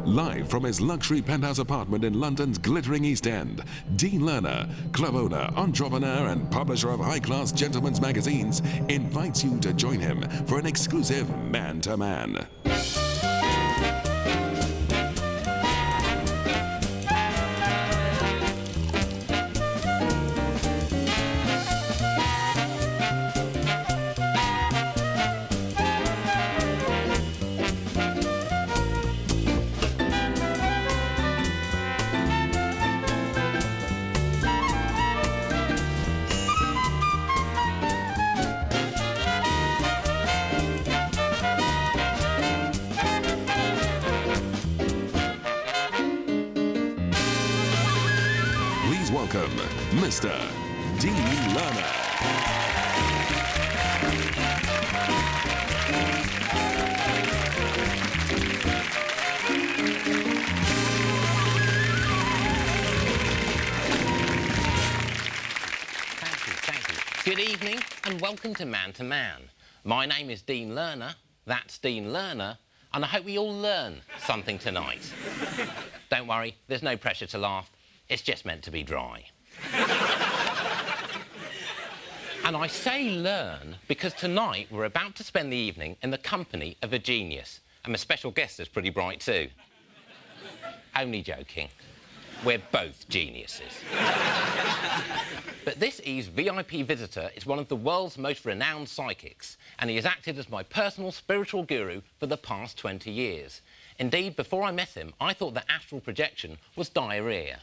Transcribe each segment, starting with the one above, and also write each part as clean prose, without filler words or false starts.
Live from his luxury penthouse apartment in London's glittering East End, Dean Lerner, club owner, entrepreneur and publisher of high-class gentlemen's magazines, invites you to join him for an exclusive man-to-man. Please welcome Mr. Dean Lerner. Thank you. Good evening and welcome to Man to Man. My name is Dean Lerner, that's Dean Lerner, and I hope we all learn something tonight. Don't worry, there's no pressure to laugh. It's just meant to be dry. And I say learn because tonight we're about to spend the evening in the company of a genius. And my special guest is pretty bright too. Only joking. We're both geniuses. But this eve's VIP visitor is one of the world's most renowned psychics, and he has acted as my personal spiritual guru for the past 20 years. Indeed, before I met him, I thought that astral projection was diarrhea.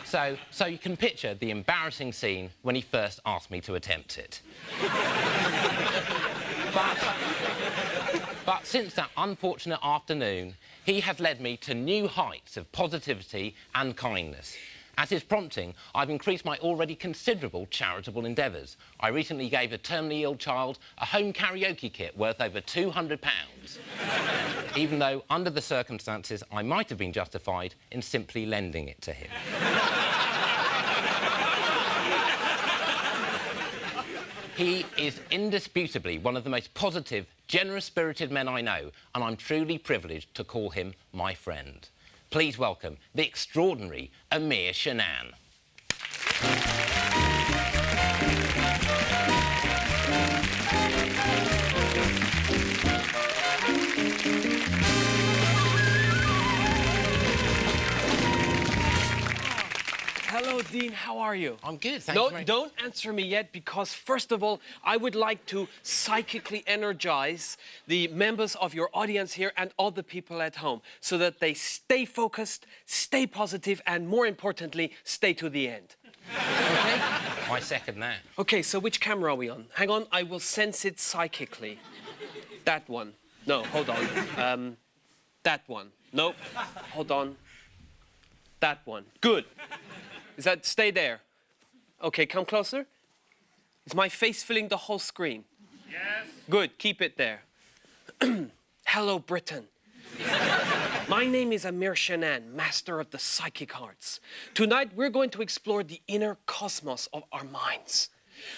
So you can picture the embarrassing scene when he first asked me to attempt it. But since that unfortunate afternoon, he has led me to new heights of positivity and kindness. At his prompting, I've increased my already considerable charitable endeavours. I recently gave a terminally ill child a home karaoke kit worth over £200, even though, under the circumstances, I might have been justified in simply lending it to him. He is indisputably one of the most positive, generous-spirited men I know, and I'm truly privileged to call him my friend. Please welcome the extraordinary Amir Chanan. Hello, Dean. How are you? I'm good, thank you. Don't answer me yet, because first of all, I would like to psychically energize the members of your audience here and all the people at home so that they stay focused, stay positive, and more importantly, stay to the end. Okay? I second that. Okay, so which camera are we on? Hang on, I will sense it psychically. That one. No, hold on. That one. Nope. Hold on. That one. Good. Is that, stay there. Okay, come closer. Is my face filling the whole screen? Yes. Good, keep it there. Hello, Britain. My name is Amir Chanan, master of the psychic arts. Tonight, we're going to explore the inner cosmos of our minds.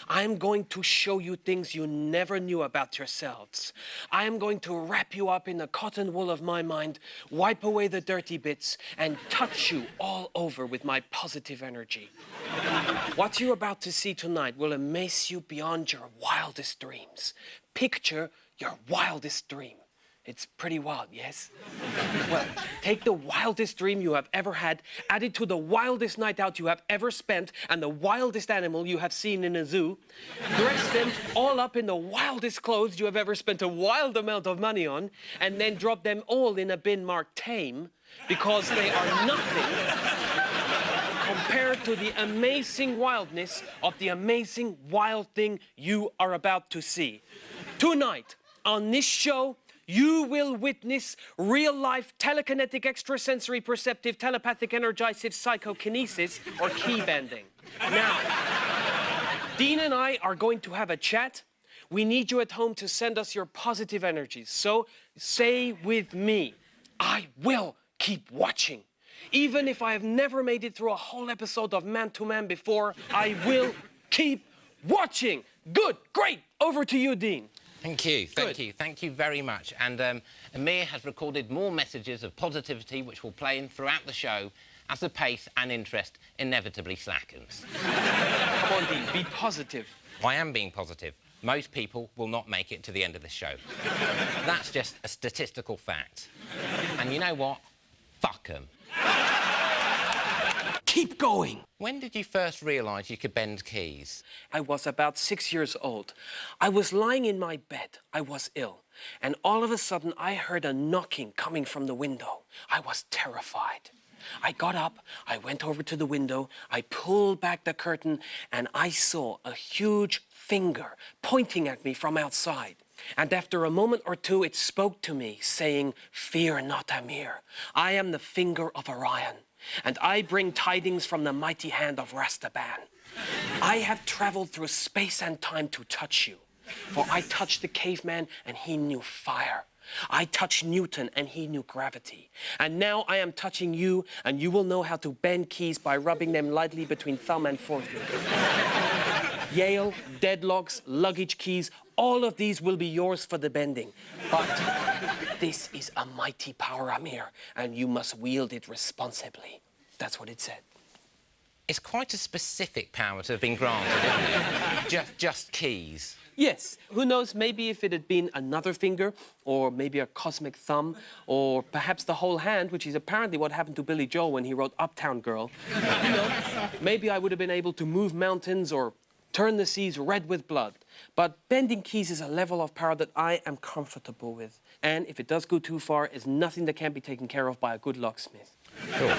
I am going to show you things you never knew about yourselves. I am going to wrap you up in the cotton wool of my mind, wipe away the dirty bits, and touch you all over with my positive energy. What you're about to see tonight will amaze you beyond your wildest dreams. Picture your wildest dream. It's pretty wild, yes? Well, take the wildest dream you have ever had, add it to the wildest night out you have ever spent, and the wildest animal you have seen in a zoo, dress them all up in the wildest clothes you have ever spent a wild amount of money on, and then drop them all in a bin marked tame, because they are nothing compared to the amazing wildness of the amazing wild thing you are about to see. Tonight, on this show, you will witness real-life telekinetic, extrasensory, perceptive, telepathic, energisive psychokinesis, or key bending. Now, Dean and I are going to have a chat. We need you at home to send us your positive energies. So say with me, I will keep watching. Even if I have never made it through a whole episode of Man to Man before, I will keep watching. Good, great. Over to you, Dean. Thank you very much. And Amir has recorded more messages of positivity which will play in throughout the show as the pace and interest inevitably slackens. Come on, Dean, be positive. I am being positive. Most people will not make it to the end of the show. That's just a statistical fact. And you know what? Fuck 'em. Keep going. When did you first realise you could bend keys? I was about 6 years old. I was lying in my bed. I was ill. And all of a sudden, I heard a knocking coming from the window. I was terrified. I got up, I went over to the window, I pulled back the curtain, and I saw a huge finger pointing at me from outside. And after a moment or two, it spoke to me, saying, "Fear not, Amir. I am the finger of Orion, and I bring tidings from the mighty hand of Rastaban. I have traveled through space and time to touch you, for I touched the caveman, and he knew fire. I touched Newton, and he knew gravity. And now I am touching you, and you will know how to bend keys by rubbing them lightly between thumb and forefinger. Yale, deadlocks, luggage keys, all of these will be yours for the bending. But this is a mighty power, Amir, and you must wield it responsibly." That's what it said. It's quite a specific power to have been granted, isn't it? Just keys. Yes, who knows, maybe if it had been another finger, or maybe a cosmic thumb, or perhaps the whole hand, which is apparently what happened to Billy Joel when he wrote Uptown Girl. You know, maybe I would have been able to move mountains or turn the seas red with blood. But bending keys is a level of power that I am comfortable with. And if it does go too far, it's nothing that can't be taken care of by a good locksmith. Sure.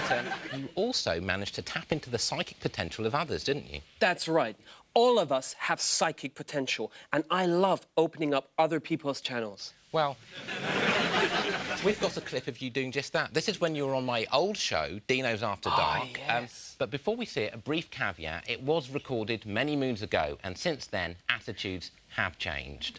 But you also managed to tap into the psychic potential of others, didn't you? That's right. All of us have psychic potential, and I love opening up other people's channels. Well, we've got a clip of you doing just that. This is when you were on my old show, Dino's After Dark. Yes. But before we see it, a brief caveat. It was recorded many moons ago, and since then, attitudes have changed.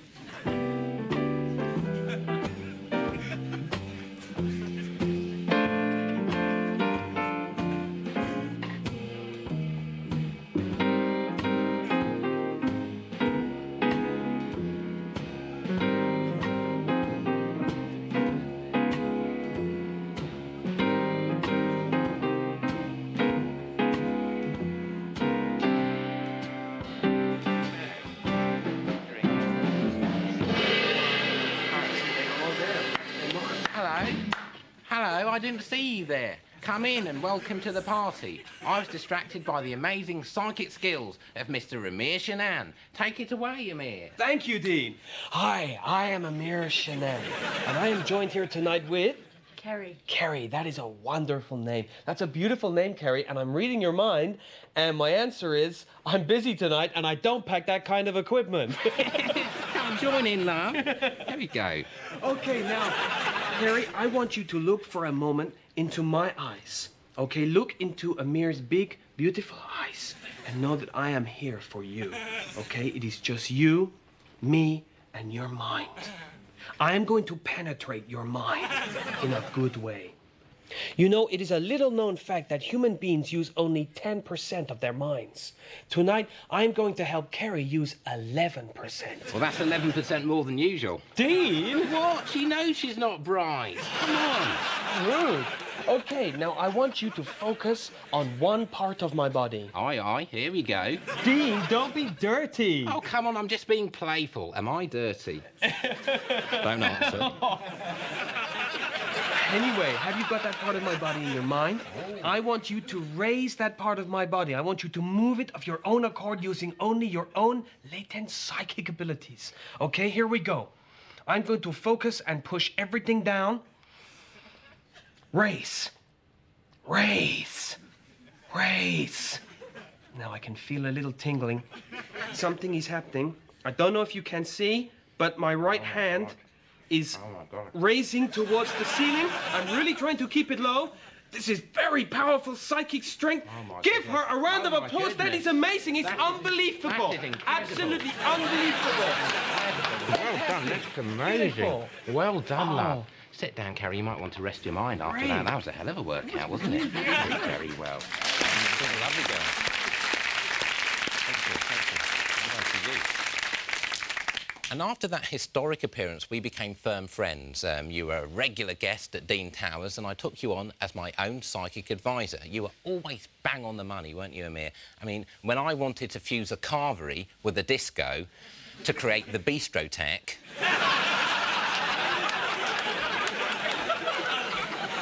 Hello, I didn't see you there. Come in and welcome to the party. I was distracted by the amazing psychic skills of Mr. Amir Chanan. Take it away, Amir. Thank you, Dean. Hi, I am Amir Chanan, and I am joined here tonight with... Kerry. Kerry, that is a wonderful name. That's a beautiful name, Kerry, and I'm reading your mind, and my answer is, I'm busy tonight, and I don't pack that kind of equipment. Come join in, love. There we go. Okay, now, Kerry, I want you to look for a moment into my eyes. Okay, look into Amir's big, beautiful eyes, and know that I am here for you. Okay, it is just you, me, and your mind. I am going to penetrate your mind in a good way. You know, it is a little-known fact that human beings use only 10% of their minds. Tonight, I'm going to help Kerry use 11%. Well, that's 11% more than usual. Dean? What? She knows she's not bright. Come on. Rude. Okay, now I want you to focus on one part of my body. Aye, aye, here we go. Dean, don't be dirty. Oh, come on, I'm just being playful. Am I dirty? Don't answer. Anyway, have you got that part of my body in your mind? I want you to raise that part of my body. I want you to move it of your own accord using only your own latent psychic abilities. Okay, here we go. I'm going to focus and push everything down. Raise. Raise. Raise. Now I can feel a little tingling. Something is happening. I don't know if you can see, but my right hand is raising towards the ceiling. I'm really trying to keep it low. This is very powerful psychic strength. Give her a round of applause. That is amazing. It's unbelievable. Absolutely unbelievable. Well done, that's amazing. Beautiful. Well done, love. Sit down, Kerry. You might want to rest your mind after that. That was a hell of a workout, wasn't it? Very well. Lovely girl. Thank you, thank you. Well done to you. And after that historic appearance, we became firm friends. You were a regular guest at Dean Towers, and I took you on as my own psychic advisor. You were always bang on the money, weren't you, Amir? I mean, when I wanted to fuse a carvery with a disco to create the bistro tech,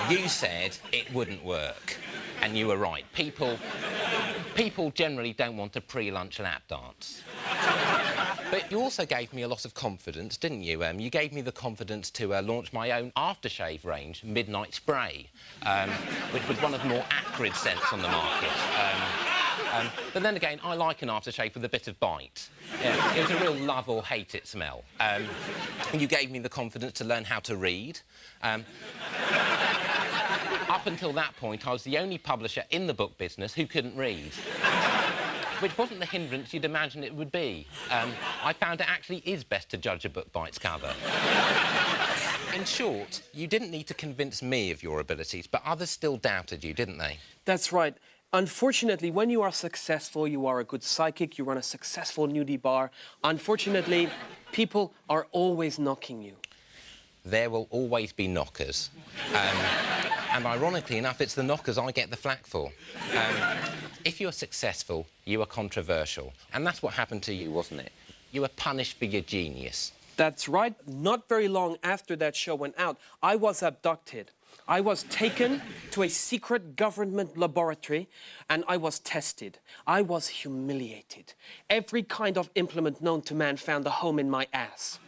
you said it wouldn't work. And you were right. People generally don't want a pre-lunch lap dance. But you also gave me a lot of confidence, didn't you? You gave me the confidence to launch my own aftershave range, Midnight Spray, which was one of the more acrid scents on the market. But then again, I like an aftershave with a bit of bite. Yeah, it was a real love or hate it smell. You gave me the confidence to learn how to read. Up until that point, I was the only publisher in the book business who couldn't read. Which wasn't the hindrance you'd imagine it would be. I found it actually is best to judge a book by its cover. In short, you didn't need to convince me of your abilities, but others still doubted you, didn't they? That's right. Unfortunately, when you are successful, you are a good psychic, you run a successful nudie bar. Unfortunately, people are always knocking you. There will always be knockers. And ironically enough, it's the knockers I get the flak for. If you're successful, you are controversial. And that's what happened to you, wasn't it? You were punished for your genius. That's right. Not very long after that show went out, I was abducted. I was taken to a secret government laboratory and I was tested. I was humiliated. Every kind of implement known to man found a home in my ass.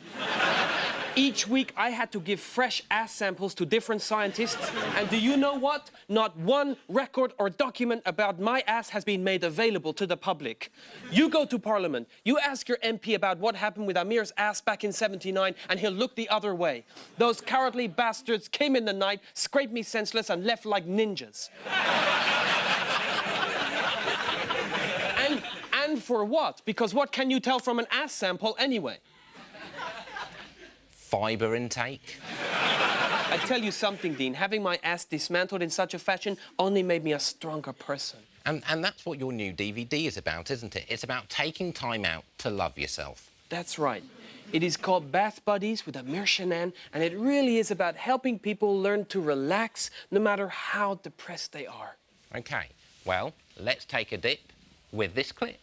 Each week, I had to give fresh ass samples to different scientists. And do you know what? Not one record or document about my ass has been made available to the public. You go to Parliament, you ask your MP about what happened with Amir's ass back in '79, and he'll look the other way. Those cowardly bastards came in the night, scraped me senseless, and left like ninjas. And for what? Because what can you tell from an ass sample anyway? Fibre intake. I tell you something, Dean. Having my ass dismantled in such a fashion only made me a stronger person. And that's what your new DVD is about, isn't it? It's about taking time out to love yourself. That's right. It is called Bath Buddies with Amir Chanan, and it really is about helping people learn to relax no matter how depressed they are. OK, well, let's take a dip with this clip.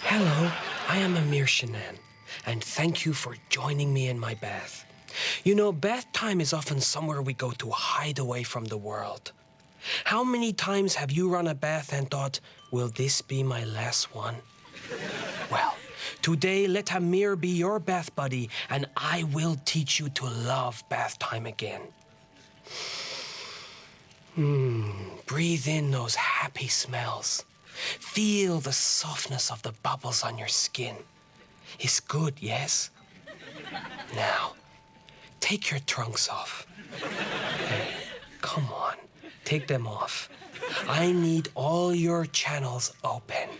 Hello, I am Amir Chanan, and thank you for joining me in my bath. You know, bath time is often somewhere we go to hide away from the world. How many times have you run a bath and thought, will this be my last one? Well, today let Amir be your bath buddy, and I will teach you to love bath time again. Breathe in those happy smells. Feel the softness of the bubbles on your skin. It's good, yes? Now, take your trunks off. Hey, come on, take them off. I need all your channels open.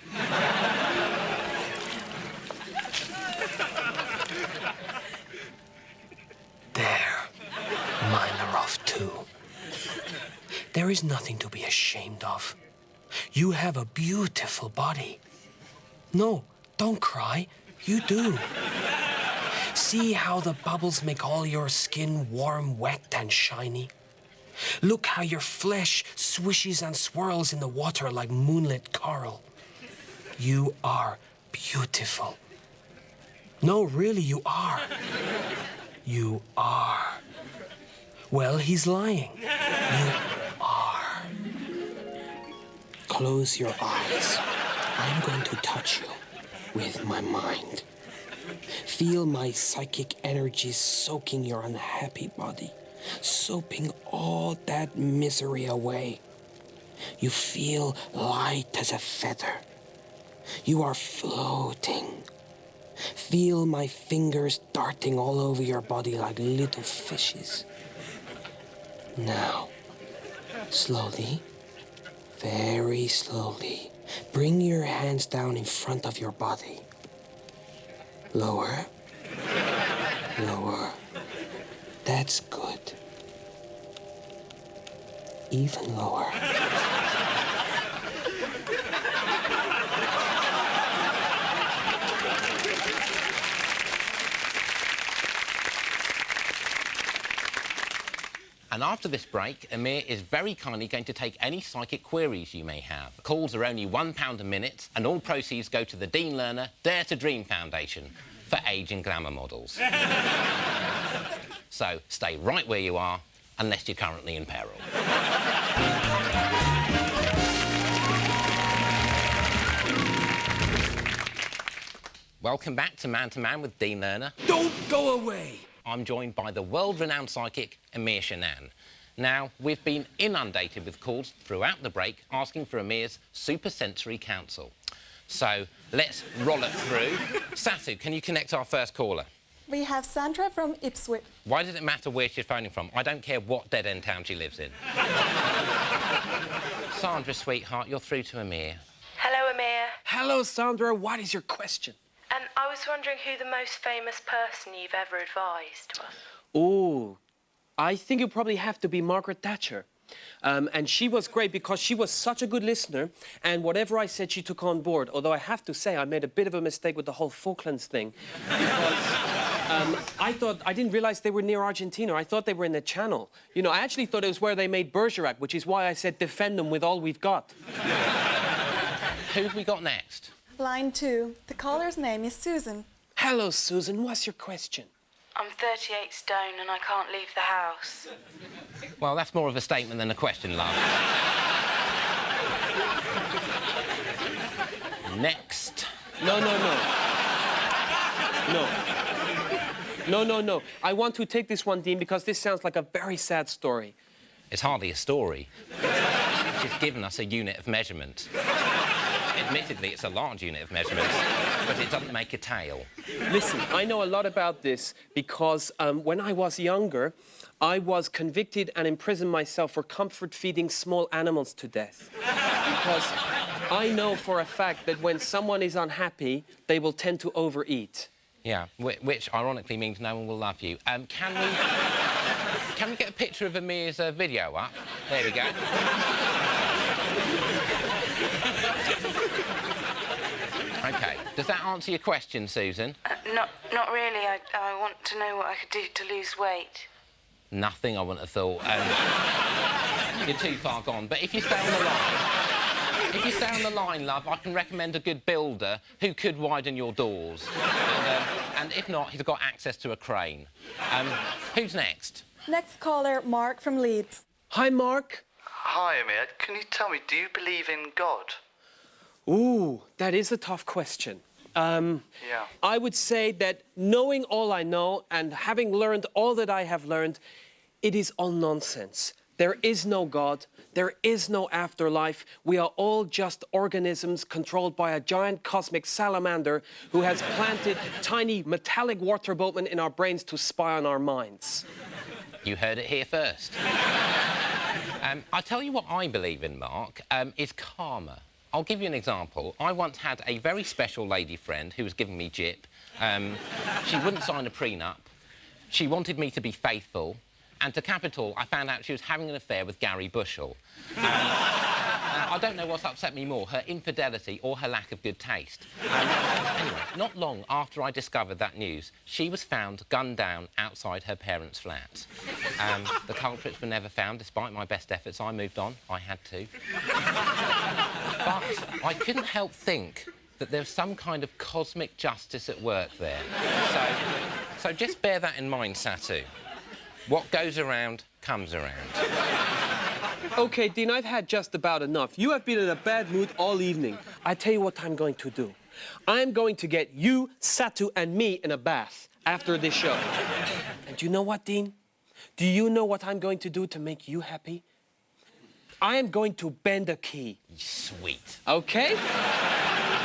There, mine are off too. There is nothing to be ashamed of. You have a beautiful body. No, don't cry. You do. See how the bubbles make all your skin warm, wet, and shiny? Look how your flesh swishes and swirls in the water like moonlit coral. You are beautiful. No, really, you are. You are. Well, he's lying. You are. Close your eyes. I'm going to touch you with my mind. Feel my psychic energies soaking your unhappy body, soaping all that misery away. You feel light as a feather. You are floating. Feel my fingers darting all over your body like little fishes. Now, slowly, very slowly, bring your hands down in front of your body. Lower, lower. That's good. Even lower. And after this break, Amir is very kindly going to take any psychic queries you may have. Calls are only £1 a minute, and all proceeds go to the Dean Lerner Dare to Dream Foundation for age and glamour models. So stay right where you are, unless you're currently in peril. Welcome back to Man with Dean Lerner. Don't go away! I'm joined by the world-renowned psychic, Amir Chanan. Now, we've been inundated with calls throughout the break asking for Amir's supersensory counsel. So, let's roll it through. Satu, can you connect our first caller? We have Sandra from Ipswich. Why does it matter where she's phoning from? I don't care what dead-end town she lives in. Sandra, sweetheart, you're through to Amir. Hello, Amir. Hello, Sandra. What is your question? I was wondering who the most famous person you've ever advised was. Oh, I think it probably have to be Margaret Thatcher. And she was great because she was such a good listener, and whatever I said, she took on board. Although I have to say, I made a bit of a mistake with the whole Falklands thing. Because I didn't realize they were near Argentina. I thought they were in the Channel. You know, I actually thought it was where they made Bergerac, which is why I said defend them with all we've got. Who've we got next? Line 2. The caller's name is Susan. Hello, Susan. What's your question? I'm 38 stone and I can't leave the house. Well, that's more of a statement than a question, love. Next. No. No. I want to take this one, Dean, because this sounds like a very sad story. It's hardly a story. She's given us a unit of measurement. Admittedly, it's a large unit of measurement, but it doesn't make a tale. Listen, I know a lot about this because when I was younger, I was convicted and imprisoned myself for comfort feeding small animals to death. Because I know for a fact that when someone is unhappy, they will tend to overeat. Yeah, which ironically means no one will love you. Can we get a picture of Amir's video up? There we go. OK, does that answer your question, Susan? Not really. I want to know what I could do to lose weight. Nothing, I wouldn't have thought. You're too far gone. But if you stay on the line, love, I can recommend a good builder who could widen your doors. And if not, he's got access to a crane. Who's next? Next caller, Mark from Leeds. Hi, Mark. Hi, Amir. Can you tell me, do you believe in God? Ooh, that is a tough question. Yeah. I would say that knowing all I know and having learned all that I have learned, it is all nonsense. There is no God. There is no afterlife. We are all just organisms controlled by a giant cosmic salamander who has planted tiny metallic water boatmen in our brains to spy on our minds. You heard it here first. I'll tell you what I believe in, Mark, is karma. I'll give you an example. I once had a very special lady friend who was giving me jip. She wouldn't sign a prenup. She wanted me to be faithful. And to cap it all, I found out she was having an affair with Gary Bushell. I don't know what's upset me more, her infidelity or her lack of good taste. Anyway, not long after I discovered that news, she was found gunned down outside her parents' flat. The culprits were never found. Despite my best efforts, I moved on. I had to. But I couldn't help think that there's some kind of cosmic justice at work there. So just bear that in mind, Satu. What goes around comes around. OK, Dean, I've had just about enough. You have been in a bad mood all evening. I tell you what I'm going to do. I'm going to get you, Satu, and me in a bath after this show. And you know what, Dean? Do you know what I'm going to do to make you happy? I am going to bend a key. Sweet. OK?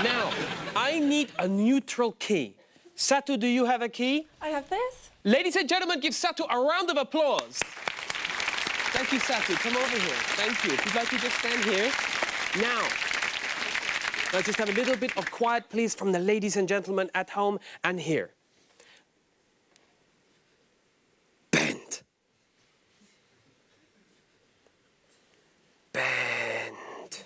Now, I need a neutral key. Satu, do you have a key? I have this. Ladies and gentlemen, give Satu a round of applause. Thank you, Satu. Come over here. Thank you. If you'd like to just stand here. Now, let's just have a little bit of quiet, please, from the ladies and gentlemen at home and here. Bend. Bend.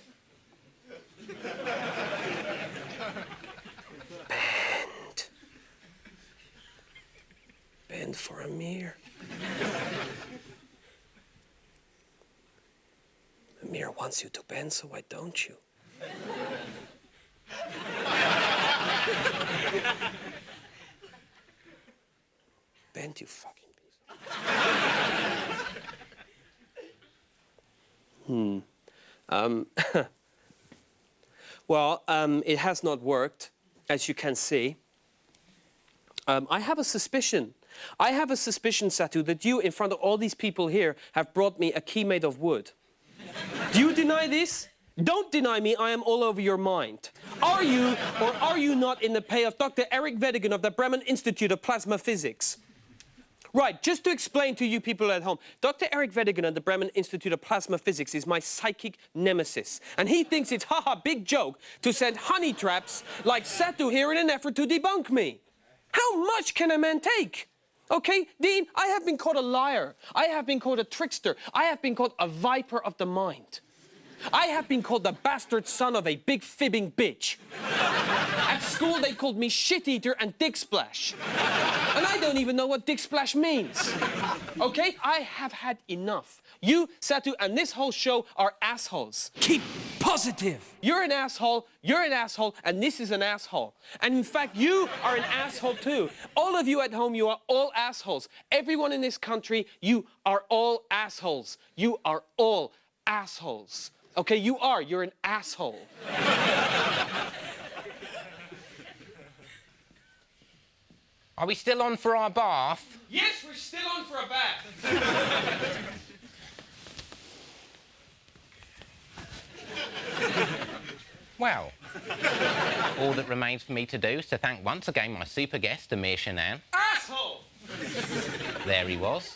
Bend. Bend for Amir. wants you to bend, so why don't you? Bend, you fucking piece. Well, it has not worked, as you can see. I have a suspicion. I have a suspicion, Satu, that you, in front of all these people here, have brought me a key made of wood. Do you deny this? Don't deny me, I am all over your mind. Are you or are you not in the pay of Dr. Eric Vedigan of the Bremen Institute of Plasma Physics? Right, just to explain to you people at home, Dr. Eric Vedigan at the Bremen Institute of Plasma Physics is my psychic nemesis. And he thinks it's haha big joke to send honey traps like Satu here in an effort to debunk me. How much can a man take? Okay, Dean, I have been called a liar. I have been called a trickster. I have been called a viper of the mind. I have been called the bastard son of a big fibbing bitch. At school, they called me shit-eater and dick splash. And I don't even know what dick splash means. Okay, I have had enough. You, Satu, and this whole show are assholes. Keep positive. You're an asshole, and this is an asshole. And in fact, you are an asshole too. All of you at home, you are all assholes. Everyone in this country, you are all assholes. You are all assholes. Okay, you're an asshole. Are we still on for our bath? Yes, we're still on for a bath. Well, all that remains for me to do is to thank once again my super guest, Amir Chanan. Asshole! There he was.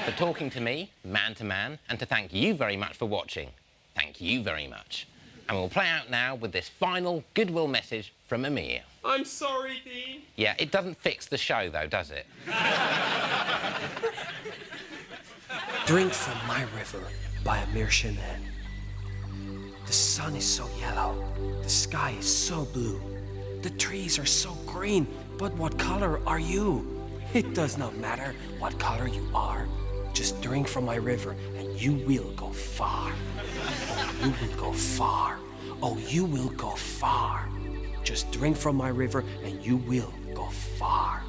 For talking to me, man to man, and to thank you very much for watching. Thank you very much. And we'll play out now with this final goodwill message from Amir. I'm sorry, Dean. Yeah, it doesn't fix the show, though, does it? Drink from my river by Amir Chanan. The sun is so yellow, the sky is so blue, the trees are so green, but what color are you? It does not matter what color you are. Just drink from my river and you will go far. Oh, you will go far. Oh, you will go far. Just drink from my river and you will go far.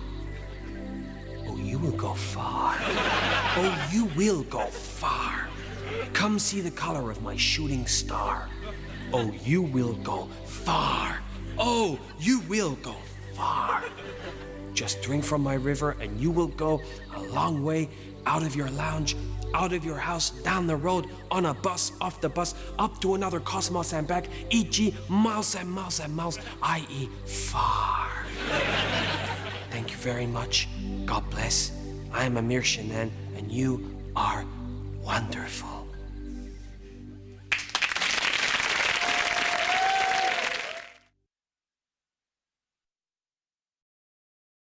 Oh, you will go far. Oh, you will go far. Come see the color of my shooting star. Oh, you will go far. Oh, you will go far. Just drink from my river and you will go a long way out of your lounge, out of your house, down the road, on a bus, off the bus, up to another cosmos and back, e.g. miles and miles and miles, i.e. far. Thank you very much. God bless. I am Amir Chanan and you are wonderful.